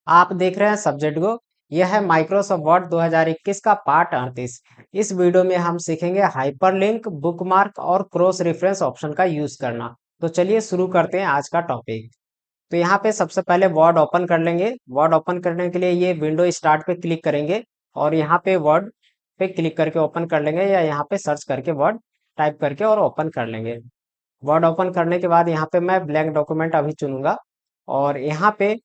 आप देख रहे हैं सब्जेक्ट गो। यह है माइक्रोसॉफ्ट वर्ड 2021 का पार्ट 38। इस वीडियो में हम सीखेंगे हाइपरलिंक, बुकमार्क और क्रॉस रेफरेंस ऑप्शन का यूज करना। तो चलिए शुरू करते हैं आज का टॉपिक। तो यहाँ पे सबसे पहले वर्ड ओपन कर लेंगे। वर्ड ओपन करने के लिए ये विंडो स्टार्ट पे क्लिक करेंगे और यहाँ पे वर्ड पे क्लिक करके ओपन कर लेंगे, या यहाँ पे सर्च करके वर्ड टाइप करके और ओपन कर लेंगे। वर्ड ओपन करने के बाद यहाँ पे मैं ब्लैंक डॉक्यूमेंट अभी चुनूंगा और यहाँ पे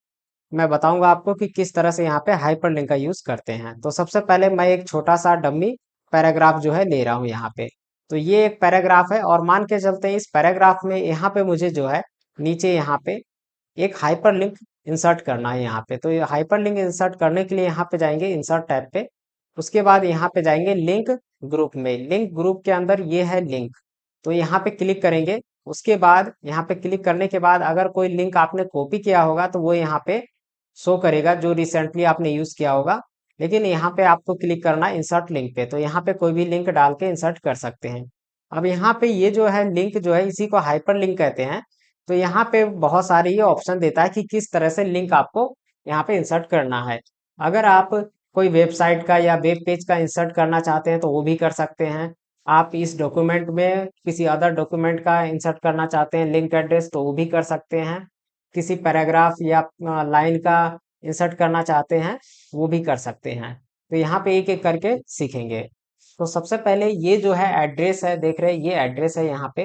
मैं बताऊंगा आपको कि किस तरह से यहाँ पे हाइपरलिंक का यूज करते हैं। तो सबसे पहले मैं एक छोटा सा डमी पैराग्राफ जो है ले रहा हूँ यहाँ पे। तो ये एक पैराग्राफ है और मान के चलते हैं इस पैराग्राफ में यहाँ पे मुझे जो है नीचे यहाँ पे एक हाइपरलिंक इंसर्ट करना है यहाँ पे। तो ये हाइपरलिंक इंसर्ट करने के लिए यहाँ पे जाएंगे इंसर्ट टैब पे। उसके बाद यहाँ पे जाएंगे लिंक ग्रुप में। लिंक ग्रुप के अंदर ये है लिंक, तो यहाँ पे क्लिक करेंगे। उसके बाद यहाँ पे क्लिक करने के बाद अगर कोई लिंक आपने कॉपी किया होगा तो वो यहाँ पे शो करेगा, जो रिसेंटली आपने यूज किया होगा। लेकिन यहाँ पे आपको क्लिक करना है इंसर्ट लिंक पे, तो यहाँ पे कोई भी लिंक डाल के इंसर्ट कर सकते हैं। अब यहाँ पे ये जो है लिंक जो है इसी को हाइपर लिंक कहते हैं। तो यहाँ पे बहुत सारे ये ऑप्शन देता है कि किस तरह से लिंक आपको यहाँ पे इंसर्ट करना है। अगर आप कोई वेबसाइट का या वेब पेज का इंसर्ट करना चाहते हैं तो वो भी कर सकते हैं। आप इस डॉक्यूमेंट में किसी अदर डॉक्यूमेंट का इंसर्ट करना चाहते हैं लिंक एड्रेस, तो वो भी कर सकते हैं। किसी पैराग्राफ या लाइन का इंसर्ट करना चाहते हैं वो भी कर सकते हैं। तो यहाँ पे एक एक करके सीखेंगे। तो सबसे पहले ये जो है एड्रेस है, देख रहे हैं ये एड्रेस है यहाँ पे।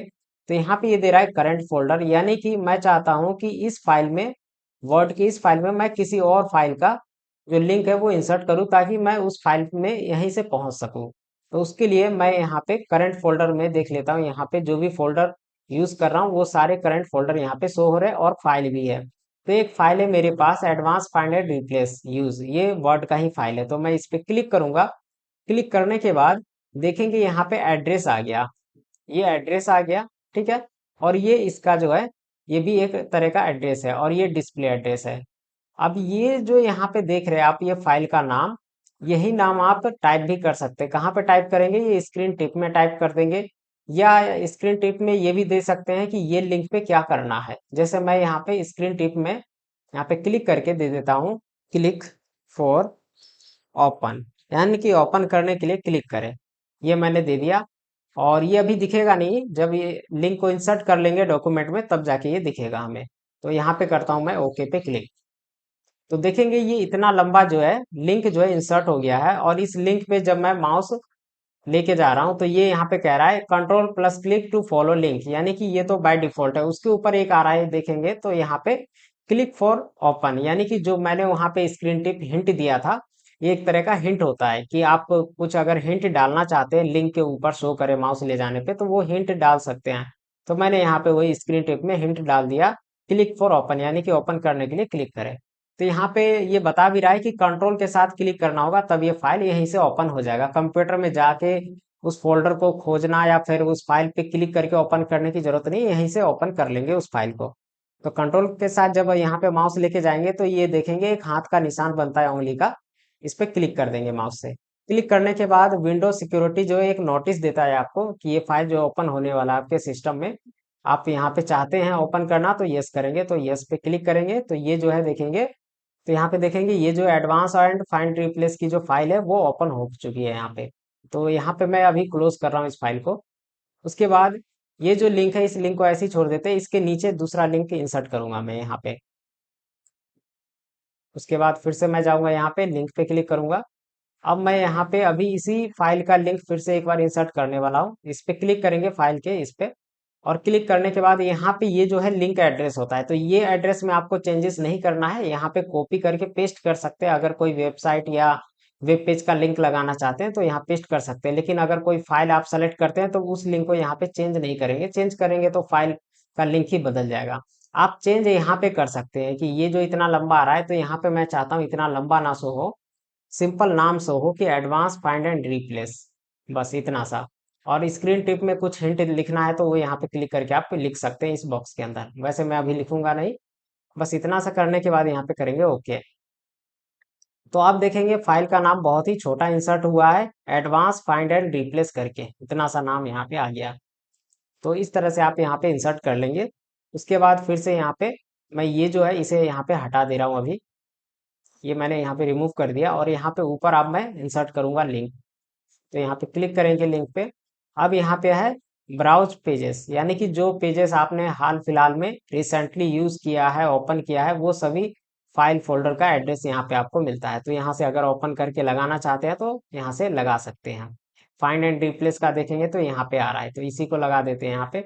तो यहाँ पे ये दे रहा है करंट फोल्डर, यानी कि मैं चाहता हूँ कि इस फाइल में, वर्ड की इस फाइल में मैं किसी और फाइल का जो लिंक है वो इंसर्ट करूँ ताकि मैं उस फाइल में यहीं से पहुंच सकूं। तो उसके लिए मैं यहाँ पे करंट फोल्डर में देख लेता हूँ। यहाँ पे जो भी फोल्डर यूज कर रहा हूँ वो सारे करंट फोल्डर यहाँ पे शो हो रहे हैं और फाइल भी है। तो एक फाइल है मेरे पास advance find and replace use, ये वर्ड का ही फाइल है। तो मैं इस पे क्लिक करूंगा। क्लिक करने के बाद देखेंगे यहाँ पे एड्रेस आ गया, ये एड्रेस आ गया। ठीक है। और ये इसका जो है ये भी एक तरह का एड्रेस है और ये डिस्प्ले एड्रेस है। अब ये जो यहाँ पे देख रहे हैं आप, ये फाइल का नाम, यही नाम आप टाइप भी कर सकते हैं। कहाँ पे टाइप करेंगे, ये स्क्रीन टिप में टाइप कर देंगे, या स्क्रीन टिप में ये भी दे सकते हैं कि ये लिंक पे क्या करना है। जैसे मैं यहाँ पे स्क्रीन टिप में यहाँ पे क्लिक करके दे देता हूँ क्लिक फॉर ओपन, यानी कि ओपन करने के लिए क्लिक करें। ये मैंने दे दिया और ये अभी दिखेगा नहीं, जब ये लिंक को इंसर्ट कर लेंगे डॉक्यूमेंट में तब जाके ये दिखेगा हमें। तो यहाँ पे करता हूँ मैं ओके पे क्लिक। तो देखेंगे ये इतना लंबा जो है लिंक जो है इंसर्ट हो गया है। और इस लिंक पे जब मैं माउस लेके जा रहा हूँ तो ये यहाँ पे कह रहा है control plus click to follow link, यानी कि ये तो बाय डिफॉल्ट है। उसके ऊपर एक आ रहा है देखेंगे, तो यहाँ पे क्लिक फॉर ओपन, यानी कि जो मैंने वहां पे स्क्रीन टिप हिंट दिया था, ये एक तरह का हिंट होता है कि आप कुछ अगर हिंट डालना चाहते हैं लिंक के ऊपर शो करे माउस ले जाने पे, तो वो हिंट डाल सकते हैं। तो मैंने यहाँ पे वही स्क्रीन टिप में हिंट डाल दिया, क्लिक फॉर ओपन, यानी कि ओपन करने के लिए क्लिक करें। तो यहाँ पे ये बता भी रहा है कि कंट्रोल के साथ क्लिक करना होगा तब ये फाइल यहीं से ओपन हो जाएगा। कंप्यूटर में जाके उस फोल्डर को खोजना या फिर उस फाइल पे क्लिक करके ओपन करने की जरूरत नहीं, यहीं से ओपन कर लेंगे उस फाइल को। तो कंट्रोल के साथ जब यहाँ पे माउस लेके जाएंगे तो ये देखेंगे एक हाथ का निशान बनता है उंगली का, इस पे क्लिक कर देंगे माउस से। क्लिक करने के बाद विंडो सिक्योरिटी जो है एक नोटिस देता है आपको कि ये फाइल जो ओपन होने वाला है आपके सिस्टम में, आप यहाँ पे चाहते हैं ओपन करना तो यस करेंगे। तो यस पे क्लिक करेंगे तो ये जो है देखेंगे, तो यहाँ पे देखेंगे ये जो एडवांस एंड फाइंड रिप्लेस की जो फाइल है वो ओपन हो चुकी है यहाँ पे। तो यहाँ पे मैं अभी क्लोज कर रहा हूँ इस फाइल को। उसके बाद ये जो लिंक है इस लिंक को ऐसे ही छोड़ देते हैं, इसके नीचे दूसरा लिंक इंसर्ट करूंगा मैं यहाँ पे। उसके बाद फिर से मैं जाऊंगा यहाँ पे लिंक पे क्लिक करूंगा। अब मैं यहाँ पे अभी इसी फाइल का लिंक फिर से एक बार इंसर्ट करने वाला हूँ। इस पे क्लिक करेंगे फाइल के इस पे, और क्लिक करने के बाद यहाँ पे ये जो है लिंक एड्रेस होता है, तो ये एड्रेस में आपको चेंजेस नहीं करना है। यहाँ पे कॉपी करके पेस्ट कर सकते हैं। अगर कोई वेबसाइट या वेब पेज का लिंक लगाना चाहते हैं तो यहाँ पेस्ट कर सकते हैं। लेकिन अगर कोई फाइल आप सेलेक्ट करते हैं तो उस लिंक को यहाँ पे चेंज नहीं करेंगे। चेंज करेंगे तो फाइल का लिंक ही बदल जाएगा। आप चेंज यहाँ पे कर सकते हैं कि ये जो इतना लंबा आ रहा है तो यहाँ पे मैं चाहता हूँ इतना लंबा ना शो हो, सिंपल नाम शो हो कि एडवांस फाइंड एंड रिप्लेस, बस इतना सा। और स्क्रीन टिप में कुछ हिंट लिखना है तो वो यहाँ पे क्लिक करके आप लिख सकते हैं इस बॉक्स के अंदर। वैसे मैं अभी लिखूंगा नहीं, बस इतना सा करने के बाद यहाँ पे करेंगे ओके। तो आप देखेंगे फाइल का नाम बहुत ही छोटा इंसर्ट हुआ है, एडवांस फाइंड एंड रिप्लेस करके इतना सा नाम यहाँ पे आ गया। तो इस तरह से आप यहाँ पे इंसर्ट कर लेंगे। उसके बाद फिर से यहाँ पे मैं ये जो है इसे यहाँ पे हटा दे रहा हूँ अभी। ये मैंने यहाँ पे रिमूव कर दिया और यहाँ पे ऊपर अब मैं इंसर्ट करूंगा लिंक। तो यहाँ पे क्लिक करेंगे लिंक पे। अब यहाँ पे है ब्राउज पेजेस, यानी कि जो पेजेस आपने हाल फिलहाल में रिसेंटली यूज किया है, ओपन किया है, वो सभी फाइल फोल्डर का एड्रेस यहाँ पे आपको मिलता है। तो यहाँ से अगर ओपन करके लगाना चाहते हैं तो यहाँ से लगा सकते हैं। फाइंड एंड रिप्लेस का देखेंगे तो यहाँ पे आ रहा है, तो इसी को लगा देते हैं यहाँ पे,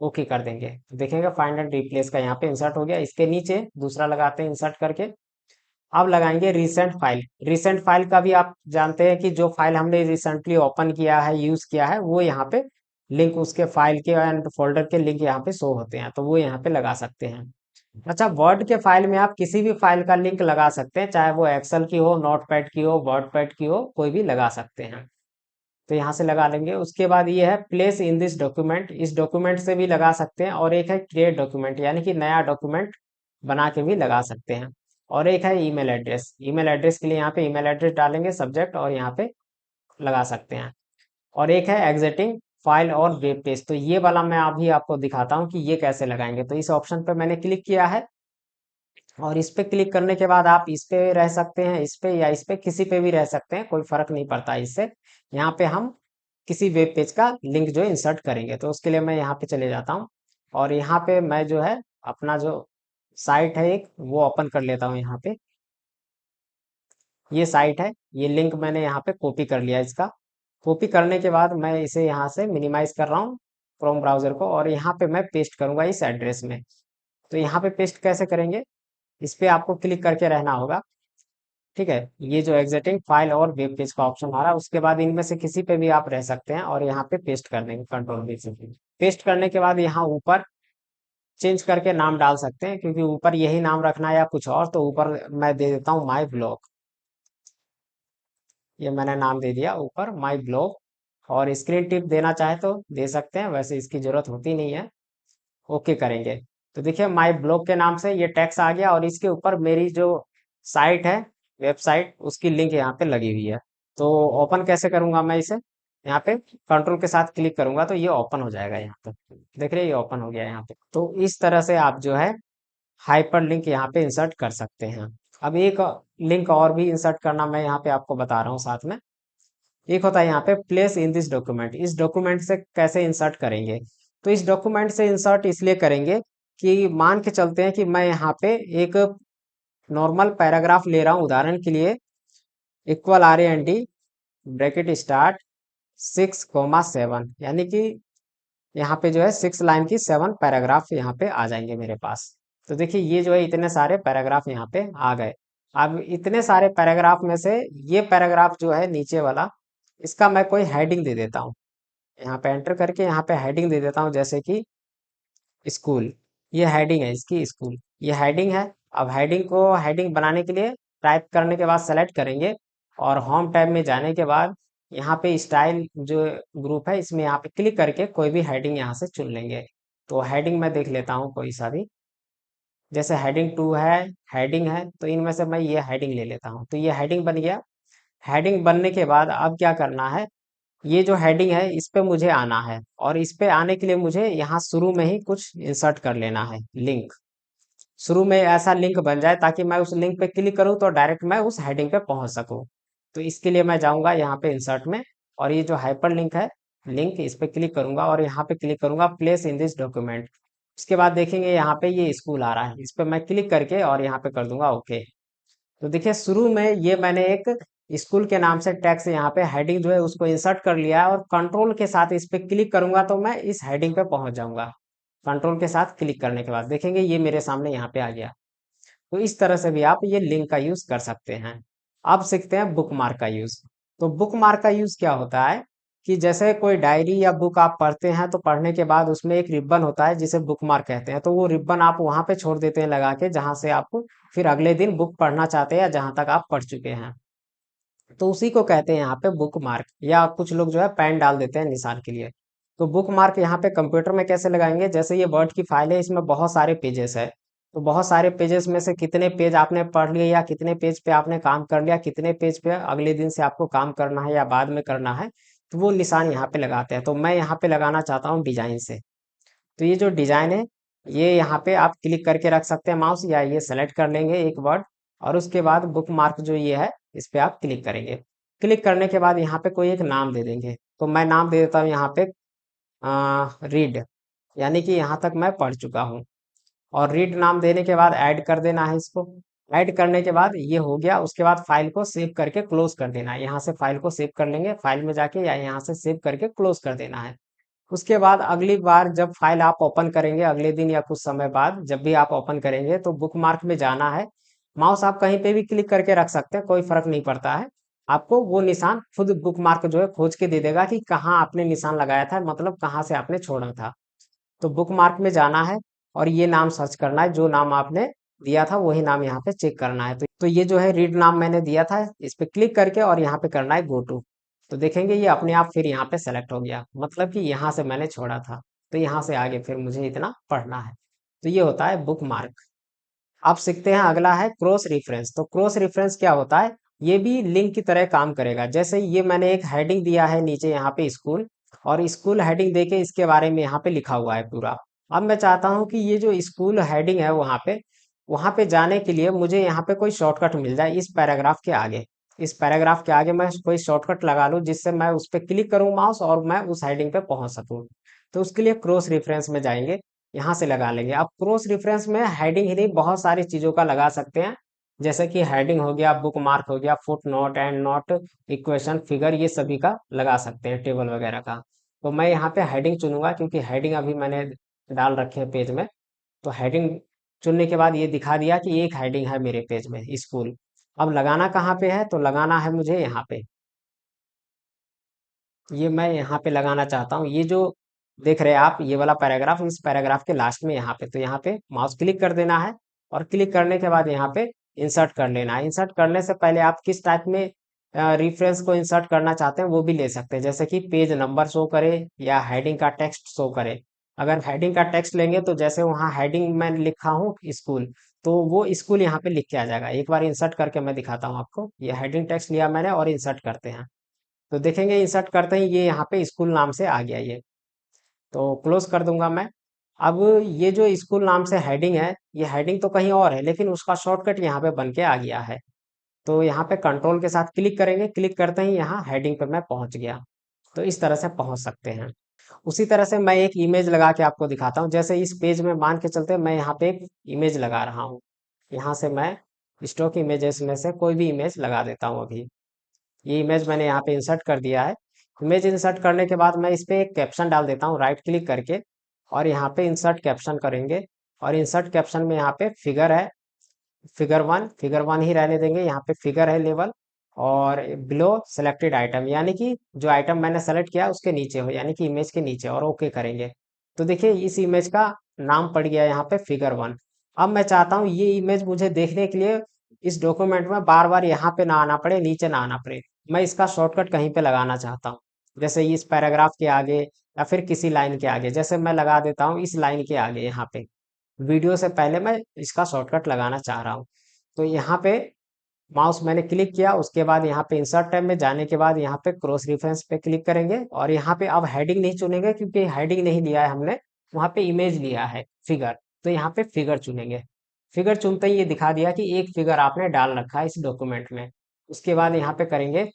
ओके कर देंगे तो देखेंगे फाइंड एंड रिप्लेस का यहाँ पे इंसर्ट हो गया। इसके नीचे दूसरा लगाते हैं इंसर्ट करके। अब लगाएंगे रिसेंट फाइल। रिसेंट फाइल का भी आप जानते हैं कि जो फाइल हमने रिसेंटली ओपन किया है, यूज किया है, वो यहाँ पे लिंक, उसके फाइल के एंड फोल्डर के लिंक यहाँ पे शो होते हैं, तो वो यहाँ पे लगा सकते हैं। अच्छा, वर्ड के फाइल में आप किसी भी फाइल का लिंक लगा सकते हैं, चाहे वो एक्सेल की हो, नोटपैड की हो, वर्डपैड की हो, कोई भी लगा सकते हैं। तो यहाँ से लगा लेंगे। उसके बाद ये है प्लेस इन दिस डॉक्यूमेंट, इस डॉक्यूमेंट से भी लगा सकते हैं। और एक है क्रिएट डॉक्यूमेंट, यानी कि नया डॉक्यूमेंट बना के भी लगा सकते हैं। और एक है ईमेल एड्रेस, ईमेल एड्रेस के लिए यहाँ पे ईमेल एड्रेस डालेंगे सब्जेक्ट और यहाँ पे लगा सकते हैं। और एक है एग्जिटिंग फाइल और वेब पेज, तो ये वाला मैं अभी आपको दिखाता हूँ कि ये कैसे लगाएंगे। तो इस ऑप्शन पे मैंने क्लिक किया है और इस पे क्लिक करने के बाद आप इस पे रह सकते हैं, इस पे या इस पे, किसी पे भी रह सकते हैं, कोई फर्क नहीं पड़ता इससे। यहाँ पे हम किसी वेब पेज का लिंक जो इंसर्ट करेंगे, तो उसके लिए मैं यहाँ पे चले जाता हूँ और यहाँ पे मैं जो है अपना जो साइट है एक, वो ओपन कर लेता हूँ। यहाँ पे ये साइट है, ये लिंक मैंने यहाँ पे कॉपी कर लिया इसका। कॉपी करने के बाद मैं इसे यहाँ से मिनिमाइज कर रहा हूँ क्रोम ब्राउजर को, और यहाँ पे मैं पेस्ट करूंगा इस एड्रेस में। तो यहाँ पे पेस्ट कैसे करेंगे, इस पे आपको क्लिक करके रहना होगा। ठीक है, ये जो एग्जिटिंग फाइल और वेब पेज का ऑप्शन आ रहा है, उसके बाद इनमें से किसी पे भी आप रह सकते हैं और यहाँ पे पेस्ट कर देंगे कंट्रोल V से। पेस्ट करने के बाद यहाँ ऊपर चेंज करके नाम डाल सकते हैं, क्योंकि ऊपर यही नाम रखना है या कुछ और, तो ऊपर मैं दे देता हूँ माई ब्लॉग। ये मैंने नाम दे दिया ऊपर माई ब्लॉग। और स्क्रीन टिप देना चाहे तो दे सकते हैं, वैसे इसकी जरूरत होती नहीं है। ओके करेंगे तो देखिए माई ब्लॉग के नाम से ये टैक्स आ गया और इसके ऊपर मेरी जो साइट है, वेबसाइट, उसकी लिंक यहाँ पे लगी हुई है। तो ओपन कैसे करूंगा मैं इसे, यहाँ पे कंट्रोल के साथ क्लिक करूंगा तो ये ओपन हो जाएगा। यहाँ पे देख रहे हैं, ये ओपन हो गया यहाँ पे। तो इस तरह से आप जो है हाइपर लिंक यहाँ पे इंसर्ट कर सकते हैं। अब एक लिंक और भी इंसर्ट करना मैं यहाँ पे आपको बता रहा हूँ साथ में। एक होता है यहाँ पे प्लेस इन दिस डॉक्यूमेंट, इस डॉक्यूमेंट से कैसे इंसर्ट करेंगे। तो इस डॉक्यूमेंट से इंसर्ट इसलिए करेंगे कि मान के चलते हैं कि मैं यहाँ पे एक नॉर्मल पैराग्राफ ले रहा हूँ उदाहरण के लिए, इक्वल RAND ब्रैकेट स्टार्ट 6,7, यानी कि यहाँ पे जो है 6 लाइन की 7 पैराग्राफ यहाँ पे आ जाएंगे मेरे पास। तो देखिए ये जो है इतने सारे पैराग्राफ यहाँ पे आ गए। अब इतने सारे पैराग्राफ में से ये पैराग्राफ जो है नीचे वाला, इसका मैं कोई हेडिंग दे देता हूँ। यहाँ पे एंटर करके यहाँ पे हेडिंग दे देता हूँ, जैसे कि स्कूल। ये हेडिंग है इसकी, स्कूल, ये हेडिंग है। अब हेडिंग को, हेडिंग बनाने के लिए टाइप करने के बाद सेलेक्ट करेंगे और होम टैब में जाने के बाद यहाँ पे स्टाइल जो ग्रुप है, इसमें यहाँ पे क्लिक करके कोई भी हेडिंग यहाँ से चुन लेंगे। तो हेडिंग मैं देख लेता हूँ कोई सा भी, जैसे हेडिंग 2 है, हेडिंग है, तो इनमें से मैं ये हेडिंग ले लेता हूँ। तो ये हेडिंग बन गया। हेडिंग बनने के बाद अब क्या करना है, ये जो हेडिंग है इस पे मुझे आना है, और इस पे आने के लिए मुझे यहाँ शुरू में ही कुछ इंसर्ट कर लेना है लिंक। शुरू में ऐसा लिंक बन जाए ताकि मैं उस लिंक पे क्लिक करूँ तो डायरेक्ट मैं उस हेडिंग पे पहुंच सकूँ। तो इसके लिए मैं जाऊंगा यहाँ पे इंसर्ट में, और ये जो हाइपर लिंक है, लिंक, इस पे क्लिक करूंगा और यहाँ पे क्लिक करूंगा प्लेस इन दिस डॉक्यूमेंट। उसके बाद देखेंगे यहाँ पे ये स्कूल आ रहा है, इस पे मैं क्लिक करके और यहाँ पे कर दूंगा ओके। तो देखिए शुरू में ये मैंने एक स्कूल के नाम से टैक्स यहाँ पे हेडिंग जो है उसको इंसर्ट कर लिया है, और कंट्रोल के साथ इस पे क्लिक करूंगा तो मैं इस हेडिंग पे पहुंच जाऊंगा। कंट्रोल के साथ क्लिक करने के बाद देखेंगे ये मेरे सामने यहाँ पे आ गया। तो इस तरह से भी आप ये लिंक का यूज कर सकते हैं। अब सीखते हैं बुकमार्क का यूज। तो बुकमार्क का यूज क्या होता है कि जैसे कोई डायरी या बुक आप पढ़ते हैं, तो पढ़ने के बाद उसमें एक रिबन होता है जिसे बुकमार्क कहते हैं। तो वो रिबन आप वहां पे छोड़ देते हैं लगा के, जहां से आप फिर अगले दिन बुक पढ़ना चाहते हैं या जहां तक आप पढ़ चुके हैं। तो उसी को कहते हैं यहाँ पे बुक मार्क, या कुछ लोग जो है पेन डाल देते हैं निशान के लिए। तो बुक मार्क यहाँ पे कंप्यूटर में कैसे लगाएंगे, जैसे ये वर्ड की फाइल है, इसमें बहुत सारे पेजेस है। तो बहुत सारे पेजेस में से कितने पेज आपने पढ़ लिए या कितने पेज पे आपने काम कर लिया, कितने पेज पे अगले दिन से आपको काम करना है या बाद में करना है, तो वो निशान यहाँ पे लगाते हैं। तो मैं यहाँ पे लगाना चाहता हूँ डिजाइन से। तो ये जो डिजाइन है, ये यहाँ पे आप क्लिक करके रख सकते हैं माउस, या ये सेलेक्ट कर लेंगे एक वर्ड और उसके बाद बुक मार्क जो ये है इस पे आप क्लिक करेंगे। क्लिक करने के बाद यहाँ पे कोई एक नाम दे देंगे, तो मैं नाम दे देता हूँ यहाँ पे रीड, यानी कि यहाँ तक मैं पढ़ चुका हूँ। और रीड नाम देने के बाद ऐड कर देना है इसको। ऐड करने के बाद ये हो गया, उसके बाद फाइल को सेव करके क्लोज कर देना है। यहाँ से फाइल को सेव कर लेंगे, फाइल में जाके या यहाँ से सेव करके क्लोज कर देना है। उसके बाद अगली बार जब फाइल आप ओपन करेंगे, अगले दिन या कुछ समय बाद जब भी आप ओपन करेंगे, तो बुक मार्क में जाना है। माउस आप कहीं पे भी क्लिक करके रख सकते हैं, कोई फर्क नहीं पड़ता है। आपको वो निशान खुद बुक मार्क जो है खोज के दे देगा कि कहाँ आपने निशान लगाया था, मतलब कहाँ से आपने छोड़ा था। तो बुक मार्क में जाना है और ये नाम सर्च करना है, जो नाम आपने दिया था वही नाम यहाँ पे चेक करना है। तो ये जो है रीड नाम मैंने दिया था, इस पे क्लिक करके और यहाँ पे करना है गो टू। तो देखेंगे ये अपने आप फिर यहाँ पे सेलेक्ट हो गया, मतलब कि यहाँ से मैंने छोड़ा था, तो यहाँ से आगे फिर मुझे इतना पढ़ना है। तो ये होता है बुक मार्क। अब सीखते हैं, अगला है क्रॉस रेफरेंस। तो क्रॉस रेफरेंस क्या होता है? ये भी लिंक की तरह काम करेगा। जैसे ये मैंने एक हेडिंग दिया है नीचे यहाँ पे स्कूल, और स्कूल हेडिंग देके इसके बारे में यहाँ पे लिखा हुआ है पूरा। अब मैं चाहता हूँ कि ये जो स्कूल हेडिंग है वहाँ पे जाने के लिए मुझे यहाँ पे कोई शॉर्टकट मिल जाए इस पैराग्राफ के आगे। इस पैराग्राफ के आगे मैं कोई शॉर्टकट लगा लूँ जिससे मैं उस पर क्लिक करूँ माउस और मैं उस हेडिंग पे पहुंच सकूँ। तो उसके लिए क्रॉस रेफरेंस में जाएंगे, यहाँ से लगा लेंगे। अब क्रॉस रेफरेंस में हेडिंग ही नहीं, बहुत सारी चीजों का लगा सकते हैं। जैसे कि हेडिंग हो गया, बुक मार्क हो गया, foot note, and note, equation, figure, ये सभी का लगा सकते हैं, टेबल वगैरह का। तो मैं यहाँ पे हेडिंग चुनूंगा क्योंकि हेडिंग अभी मैंने डाल रखे हैं पेज में। तो हेडिंग चुनने के बाद ये दिखा दिया कि एक हेडिंग है मेरे पेज में, स्कूल। अब लगाना कहाँ पे है? तो लगाना है मुझे यहाँ पे। ये मैं यहाँ पे लगाना चाहता हूँ, ये जो देख रहे हैं आप ये वाला पैराग्राफ, इस पैराग्राफ के लास्ट में यहाँ पे। तो यहाँ पे माउस क्लिक कर देना है और क्लिक करने के बाद यहाँ पे इंसर्ट कर लेना है। इंसर्ट करने से पहले आप किस टाइप में रिफरेंस को इंसर्ट करना चाहते हैं वो भी ले सकते हैं, जैसे कि पेज नंबर शो करे या हेडिंग का टेक्स्ट शो करे। अगर हेडिंग का टेक्स्ट लेंगे तो जैसे वहाँ हेडिंग में लिखा हूँ स्कूल, तो वो स्कूल यहाँ पे लिख के आ जाएगा। एक बार इंसर्ट करके मैं दिखाता हूँ आपको। ये हेडिंग टेक्स्ट लिया मैंने और इंसर्ट करते हैं, तो देखेंगे इंसर्ट करते ही ये यहाँ पे स्कूल नाम से आ गया ये। तो क्लोज कर दूंगा मैं। अब ये जो स्कूल नाम से हेडिंग है, ये हेडिंग तो कहीं और है लेकिन उसका शॉर्टकट यहाँ पे बन के आ गया है। तो यहाँ पे कंट्रोल के साथ क्लिक करेंगे, क्लिक करते ही यहाँ हेडिंग पे मैं पहुंच गया। तो इस तरह से पहुंच सकते हैं। उसी तरह से मैं एक इमेज लगा के आपको दिखाता हूँ। जैसे इस पेज में मान के चलते मैं यहाँ पे एक इमेज लगा रहा हूँ। यहाँ से मैं स्टॉक इमेजेस में से कोई भी इमेज लगा देता हूँ अभी। ये इमेज मैंने यहाँ पे इंसर्ट कर दिया है। इमेज इंसर्ट करने के बाद मैं इस पे एक कैप्शन डाल देता हूँ राइट क्लिक करके, और यहाँ पे इंसर्ट कैप्शन करेंगे। और इंसर्ट कैप्शन में यहाँ पे फिगर है, फिगर वन ही रहने देंगे। यहाँ पे फिगर है लेवल, और बिलो सेलेक्टेड आइटम, यानी कि जो आइटम मैंने सेलेक्ट किया उसके नीचे हो, यानी कि इमेज के नीचे, और ओके करेंगे। तो देखिए इस इमेज का नाम पड़ गया यहाँ पे फिगर वन। अब मैं चाहता हूँ ये इमेज मुझे देखने के लिए इस डॉक्यूमेंट में बार बार यहाँ पे ना आना पड़े, नीचे ना आना पड़े। मैं इसका शॉर्टकट कहीं पे लगाना चाहता हूँ, जैसे इस पैराग्राफ के आगे या फिर किसी लाइन के आगे। जैसे मैं लगा देता हूँ इस लाइन के आगे, यहाँ पे वीडियो से पहले मैं इसका शॉर्टकट लगाना चाह रहा हूँ। तो यहाँ पे माउस मैंने क्लिक किया, उसके बाद यहाँ पे इंसर्ट टैब में जाने के बाद यहाँ पे क्रॉस रेफरेंस पे क्लिक करेंगे, और यहाँ पे अब हेडिंग नहीं चुनेंगे क्योंकि हेडिंग नहीं लिया है हमने, वहाँ पे इमेज लिया है फिगर। तो यहाँ पे फिगर चुनेंगे। फिगर चुनते ही ये दिखा दिया कि एक फिगर आपने डाल रखा है इस डॉक्यूमेंट में। उसके बाद यहाँ पे करेंगे,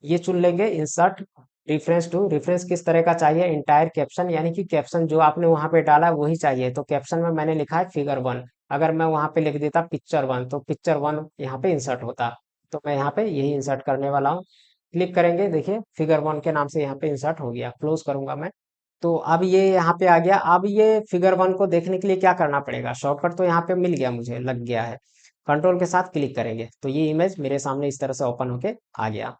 ये चुन लेंगे इंसर्ट रिफरेंस टू। रिफरेंस किस तरह का चाहिए? इंटायर कैप्शन, यानी कि कैप्शन जो आपने वहां पे डाला है वही चाहिए। तो कैप्शन में मैंने लिखा है फिगर वन। अगर मैं वहां पे लिख देता पिक्चर वन, तो पिक्चर वन यहाँ पे इंसर्ट होता। तो मैं यहाँ पे यही इंसर्ट करने वाला हूँ। क्लिक करेंगे, देखिए फिगर वन के नाम से यहाँ पे इंसर्ट हो गया। क्लोज करूंगा मैं। तो अब ये यहाँ पे आ गया। अब ये फिगर वन को देखने के लिए क्या करना पड़ेगा? शॉर्टकट तो यहाँ पे मिल गया, मुझे लग गया है। कंट्रोल के साथ क्लिक करेंगे तो ये इमेज मेरे सामने इस तरह से ओपन होके आ गया।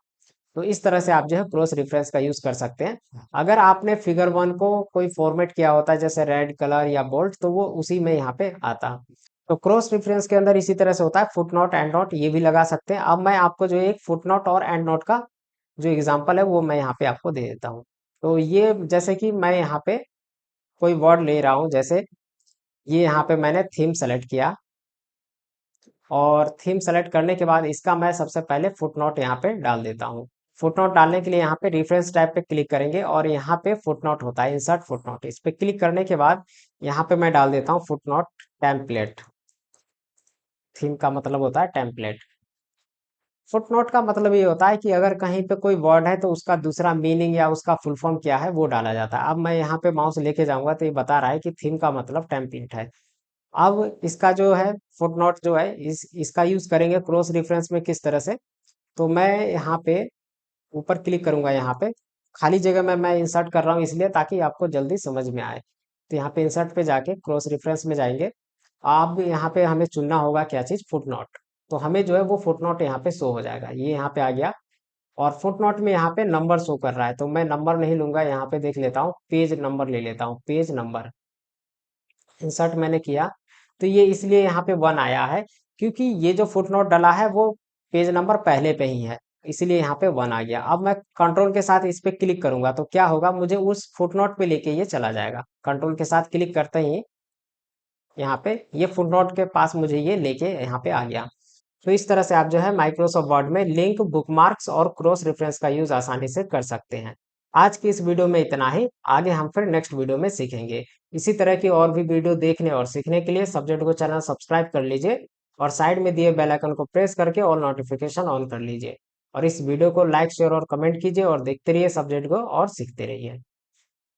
तो इस तरह से आप जो है क्रॉस रेफरेंस का यूज कर सकते हैं। अगर आपने फिगर वन को कोई फॉर्मेट किया होता है जैसे रेड कलर या बोल्ड, तो वो उसी में यहाँ पे आता। तो क्रॉस रेफरेंस के अंदर इसी तरह से होता है, फुट नोट, एंड नोट, ये भी लगा सकते हैं। अब मैं आपको जो एक फुट नोट और एंड नोट का जो एग्जांपल है वो मैं यहाँ पे आपको दे देता हूँ। तो ये जैसे कि मैं यहाँ पे कोई वर्ड ले रहा हूँ, जैसे ये यहाँ पे मैंने थीम सेलेक्ट किया, और थीम सेलेक्ट करने के बाद इसका मैं सबसे पहले फुटनोट यहाँ पे डाल देता हूँ। फुटनोट डालने के लिए यहाँ पे रेफरेंस टैब पे क्लिक करेंगे, और यहाँ पे फुटनोट होता है, इंसर्ट फुटनोट। इस पे क्लिक करने के बाद यहाँ पे मैं डाल देता हूँ फुटनोट टेम्पलेट। थीम का मतलब होता है टेम्पलेट। फुटनोट का मतलब ये होता है कि अगर कहीं पे कोई वर्ड है तो उसका दूसरा मीनिंग या उसका फुल फॉर्म क्या है वो डाला जाता है। अब मैं यहाँ पे माउस लेके जाऊंगा तो ये बता रहा है कि थीम का मतलब टेम्पलेट है। अब इसका जो है फुटनोट जो है इसका यूज करेंगे क्रॉस रेफरेंस में किस तरह से। तो मैं यहाँ पे ऊपर क्लिक करूंगा, यहाँ पे खाली जगह में मैं इंसर्ट कर रहा हूँ इसलिए ताकि आपको जल्दी समझ में आए। तो यहाँ पे इंसर्ट पे जाके क्रॉस रेफरेंस में जाएंगे। अब यहाँ पे हमें चुनना होगा क्या चीज, फुटनोट। तो हमें जो है वो फुटनोट यहाँ पे शो हो जाएगा, ये यहाँ पे आ गया। और फुटनोट में यहाँ पे नंबर शो कर रहा है, तो मैं नंबर नहीं लूंगा, यहाँ पे देख लेता हूँ, पेज नंबर ले लेता हूँ, पेज नंबर इंसर्ट मैंने किया। तो ये इसलिए यहाँ पे 1 आया है क्योंकि ये जो फुटनोट डाला है वो पेज नंबर पहले पे ही है, इसीलिए यहाँ पे 1 आ गया। अब मैं कंट्रोल के साथ इस पे क्लिक करूंगा तो क्या होगा, मुझे उस फुटनोट पे लेके ये चला जाएगा। कंट्रोल के साथ क्लिक करते ही यहाँ पे ये फुटनोट के पास मुझे ये लेके यहाँ पे आ गया। तो इस तरह से आप जो है माइक्रोसॉफ्ट वर्ड में लिंक, बुकमार्क्स और क्रॉस रेफरेंस का यूज आसानी से कर सकते हैं। आज की इस वीडियो में इतना ही, आगे हम फिर नेक्स्ट वीडियो में सीखेंगे। इसी तरह की और भी वीडियो देखने और सीखने के लिए सब्जेक्ट को चैनल सब्सक्राइब कर लीजिए और साइड में दिए बेल आइकन को प्रेस करके ऑल नोटिफिकेशन ऑन कर लीजिए। और इस वीडियो को लाइक, शेयर और कमेंट कीजिए और देखते रहिए सब्जेक्ट को और सीखते रहिए।